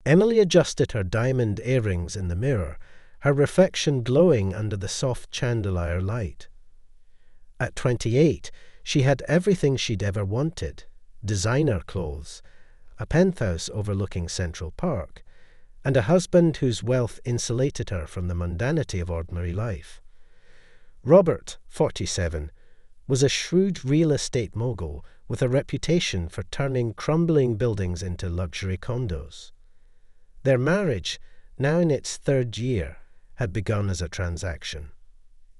Emily adjusted her diamond earrings in the mirror, her reflection glowing under the soft chandelier light. At 28, she had everything she'd ever wanted: designer clothes, a penthouse overlooking Central Park, and a husband whose wealth insulated her from the mundanity of ordinary life. Robert, 47, was a shrewd real estate mogul with a reputation for turning crumbling buildings into luxury condos. Their marriage, now in its third year, had begun as a transaction.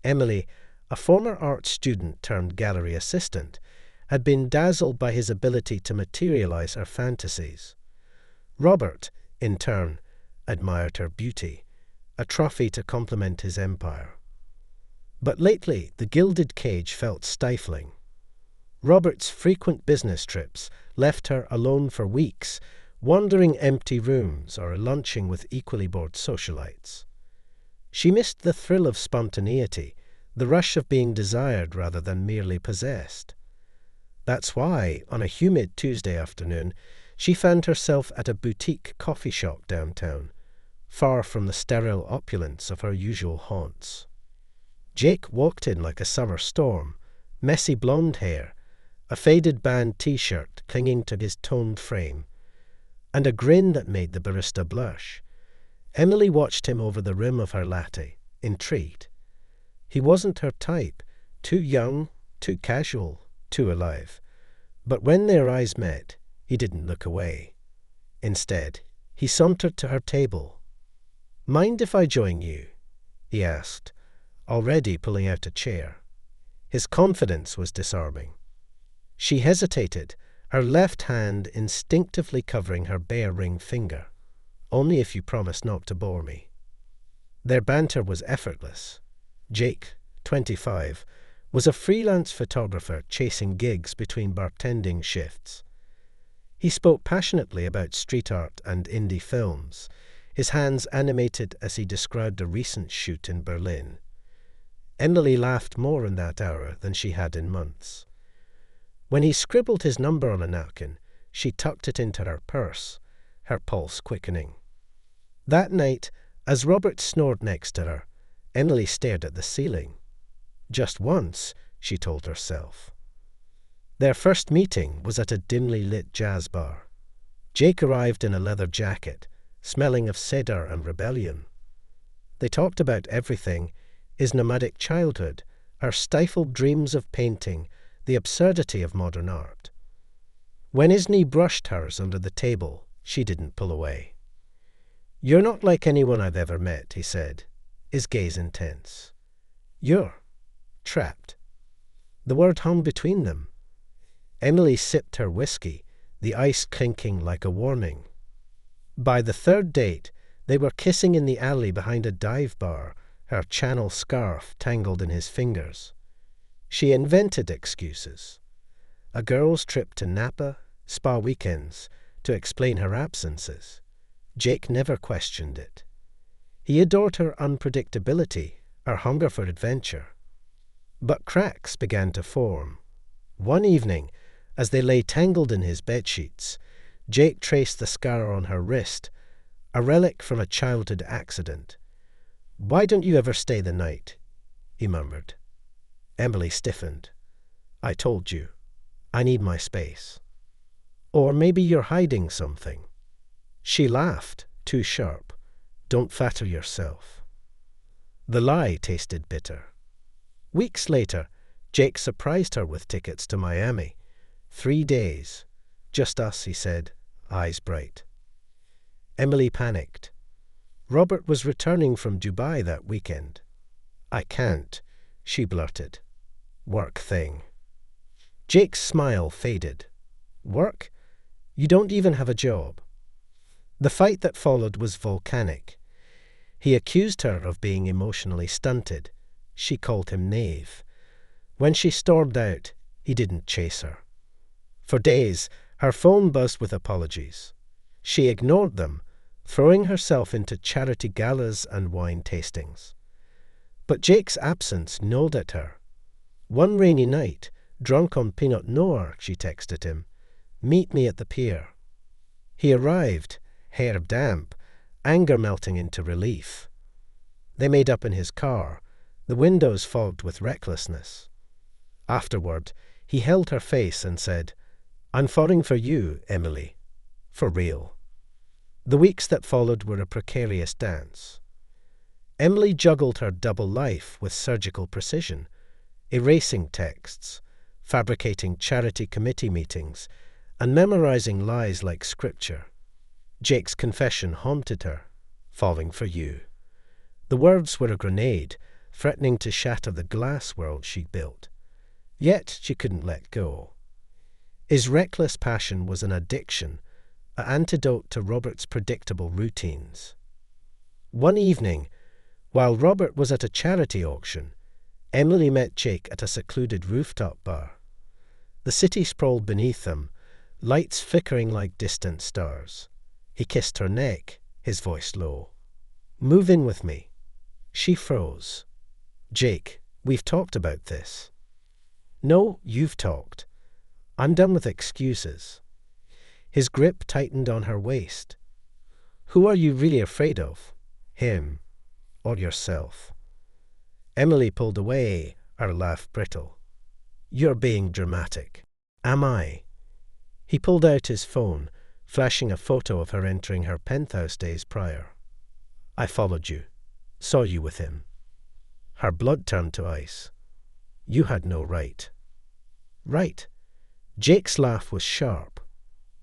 Emily, a former art student turned gallery assistant, had been dazzled by his ability to materialize her fantasies. Robert, in turn, admired her beauty, a trophy to complement his empire. But lately the gilded cage felt stifling. Robert's frequent business trips left her alone for weeks, wandering empty rooms or lunching with equally bored socialites. She missed the thrill of spontaneity, the rush of being desired rather than merely possessed. That's why, on a humid Tuesday afternoon, she found herself at a boutique coffee shop downtown, far from the sterile opulence of her usual haunts. Jake walked in like a summer storm, messy blonde hair, a faded band t-shirt clinging to his toned frame, and a grin that made the barista blush. Emily watched him over the rim of her latte, intrigued. He wasn't her type, too young, too casual, too alive. But when their eyes met, he didn't look away. Instead, he sauntered to her table. "Mind if I join you?" he asked, already pulling out a chair. His confidence was disarming. She hesitated, her left hand instinctively covering her bare ring finger. "Only if you promise not to bore me." Their banter was effortless. Jake, 25, was a freelance photographer chasing gigs between bartending shifts. He spoke passionately about street art and indie films, his hands animated as he described a recent shoot in Berlin. Emily laughed more in that hour than she had in months. When he scribbled his number on a napkin, she tucked it into her purse, her pulse quickening. That night, as Robert snored next to her, Emily stared at the ceiling. Just once, she told herself. Their first meeting was at a dimly lit jazz bar. Jake arrived in a leather jacket, smelling of cedar and rebellion. They talked about everything: his nomadic childhood, her stifled dreams of painting, the absurdity of modern art. When his knee brushed hers under the table, she didn't pull away. "You're not like anyone I've ever met," he said, his gaze intense. "You're trapped." The word hung between them. Emily sipped her whiskey, the ice clinking like a warning. By the third date, they were kissing in the alley behind a dive bar, her Channel scarf tangled in his fingers. She invented excuses. A girl's trip to Napa, spa weekends, to explain her absences. Jake never questioned it. He adored her unpredictability, her hunger for adventure. But cracks began to form. One evening, as they lay tangled in his bedsheets, Jake traced the scar on her wrist, a relic from a childhood accident. "Why don't you ever stay the night?" he murmured. Emily stiffened. "I told you. I need my space." "Or maybe you're hiding something." She laughed, too sharp. "Don't flatter yourself." The lie tasted bitter. Weeks later, Jake surprised her with tickets to Miami. 3 days. "Just us," he said, eyes bright. Emily panicked. Robert was returning from Dubai that weekend. "I can't," she blurted. "Work thing." Jake's smile faded. "Work? You don't even have a job." The fight that followed was volcanic. He accused her of being emotionally stunted. She called him naive. When she stormed out, he didn't chase her. For days, her phone buzzed with apologies. She ignored them, throwing herself into charity galas and wine tastings. But Jake's absence gnawed at her. One rainy night, drunk on Pinot Noir, she texted him, "Meet me at the pier." He arrived, hair damp, anger melting into relief. They made up in his car, the windows fogged with recklessness. Afterward, he held her face and said, "I'm falling for you, Emily. For real." The weeks that followed were a precarious dance. Emily juggled her double life with surgical precision, erasing texts, fabricating charity committee meetings, and memorizing lies like scripture. Jake's confession haunted her, "falling for you." The words were a grenade, threatening to shatter the glass world she'd built. Yet she couldn't let go. His reckless passion was an addiction, an antidote to Robert's predictable routines. One evening, while Robert was at a charity auction, Emily met Jake at a secluded rooftop bar. The city sprawled beneath them, lights flickering like distant stars. He kissed her neck, his voice low. "Move in with me." She froze. "Jake, we've talked about this." "No, you've talked. I'm done with excuses." His grip tightened on her waist. "Who are you really afraid of? Him or yourself?" Emily pulled away, her laugh brittle. "You're being dramatic." "Am I?" He pulled out his phone, flashing a photo of her entering her penthouse days prior. "I followed you. Saw you with him." Her blood turned to ice. "You had no right." "Right." Jake's laugh was sharp.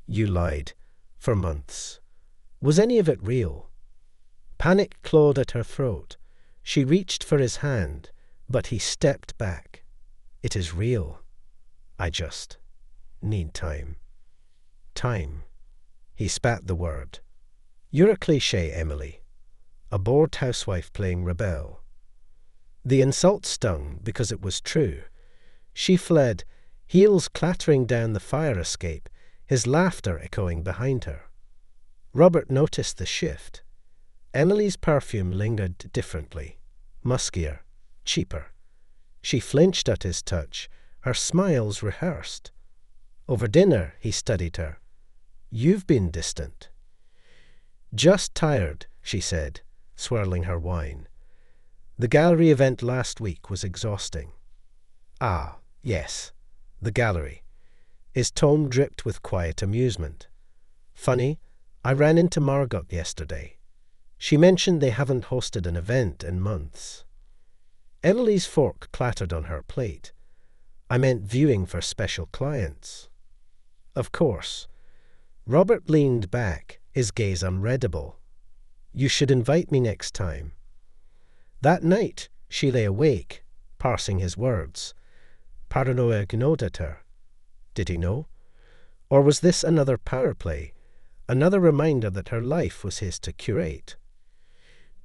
"You lied. For months. Was any of it real?" Panic clawed at her throat. She reached for his hand, but he stepped back. "It is real. I just need time." Time. He spat the word. "You're a cliché, Emily. A bored housewife playing rebel." The insult stung because it was true. She fled, heels clattering down the fire escape, his laughter echoing behind her. Robert noticed the shift. Emily's perfume lingered differently, muskier, cheaper. She flinched at his touch, her smiles rehearsed. Over dinner, he studied her. "You've been distant." "Just tired," she said, swirling her wine. "The gallery event last week was exhausting." "Ah, yes, the gallery." His tone dripped with quiet amusement. "Funny, I ran into Margot yesterday. She mentioned they haven't hosted an event in months." Emily's fork clattered on her plate. "I meant viewing for special clients." "Of course." Robert leaned back, his gaze unreadable. "You should invite me next time." That night, she lay awake, parsing his words. Paranoia gnawed at her. Did he know? Or was this another power play, another reminder that her life was his to curate?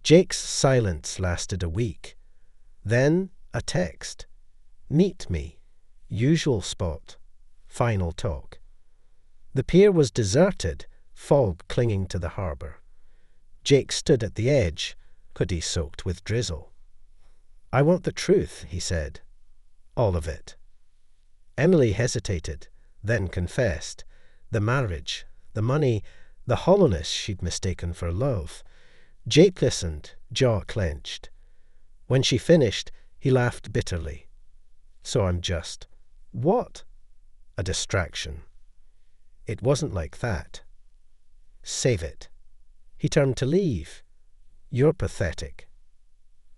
Jake's silence lasted a week. Then a text. "Meet me. Usual spot. Final talk." The pier was deserted, fog clinging to the harbour. Jake stood at the edge, hoodie soaked with drizzle. "I want the truth," he said. "All of it." Emily hesitated, then confessed. The marriage, the money, the hollowness she'd mistaken for love. Jake listened, jaw clenched. When she finished, he laughed bitterly. "So I'm just—" "What?" "A distraction." "It wasn't like that." "Save it." He turned to leave. "You're pathetic."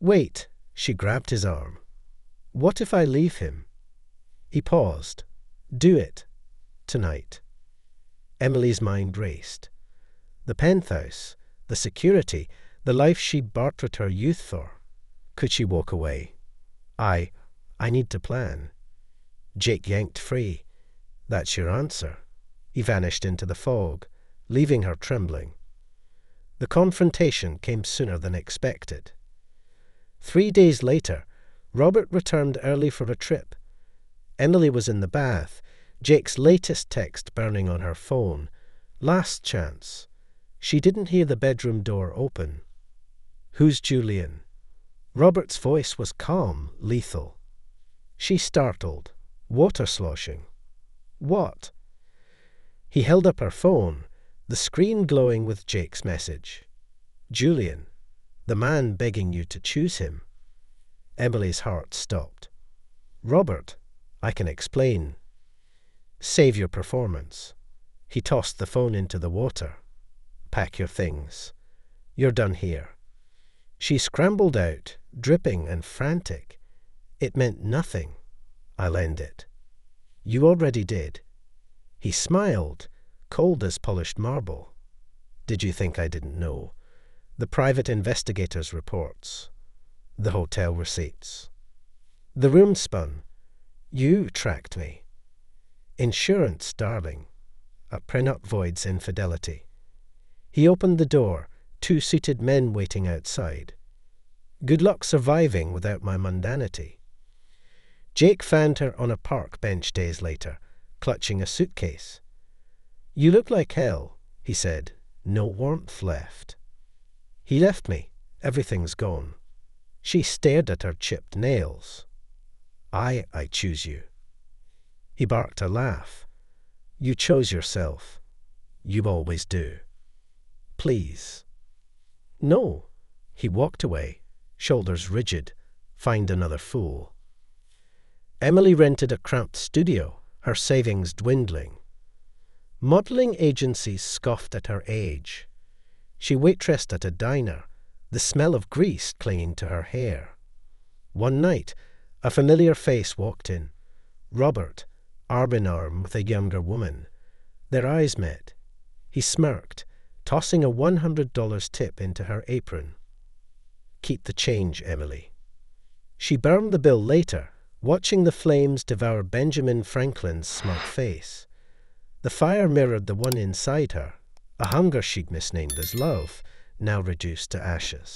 "Wait," she grabbed his arm. "What if I leave him?" He paused. "Do it. Tonight." Emily's mind raced. The penthouse, the security, the life she bartered her youth for. Could she walk away? I need to plan." Jake yanked free. "That's your answer." He vanished into the fog, leaving her trembling. The confrontation came sooner than expected. 3 days later, Robert returned early for a trip. Emily was in the bath, Jake's latest text burning on her phone. Last chance. She didn't hear the bedroom door open. "Who's Julian?" Robert's voice was calm, lethal. She startled, water sloshing. "What?" He held up her phone, the screen glowing with Jake's message. Julian, the man begging you to choose him. Emily's heart stopped. Robert, I can explain. Save your performance. He tossed the phone into the water. Pack your things. You're done here. She scrambled out, dripping and frantic. It meant nothing. I'll end it. You already did. He smiled, cold as polished marble. Did you think I didn't know? The private investigator's reports. The hotel receipts. The room spun. You tracked me. Insurance, darling. A prenup voids infidelity. He opened the door, 2 seated men waiting outside. Good luck surviving without my mundanity. Jake found her on a park bench days later, clutching a suitcase. You look like hell, he said. No warmth left. He left me. Everything's gone. She stared at her chipped nails. I choose you. He barked a laugh. You chose yourself. You always do. Please. No. He walked away, shoulders rigid. Find another fool. Emily rented a cramped studio, her savings dwindling. Modelling agencies scoffed at her age. She waitressed at a diner, the smell of grease clinging to her hair. One night, a familiar face walked in. Robert, arm in arm with a younger woman. Their eyes met. He smirked, tossing a $100 tip into her apron. Keep the change, Emily. She burned the bill later, watching the flames devour Benjamin Franklin's smug face. The fire mirrored the one inside her, a hunger she'd misnamed as love, now reduced to ashes.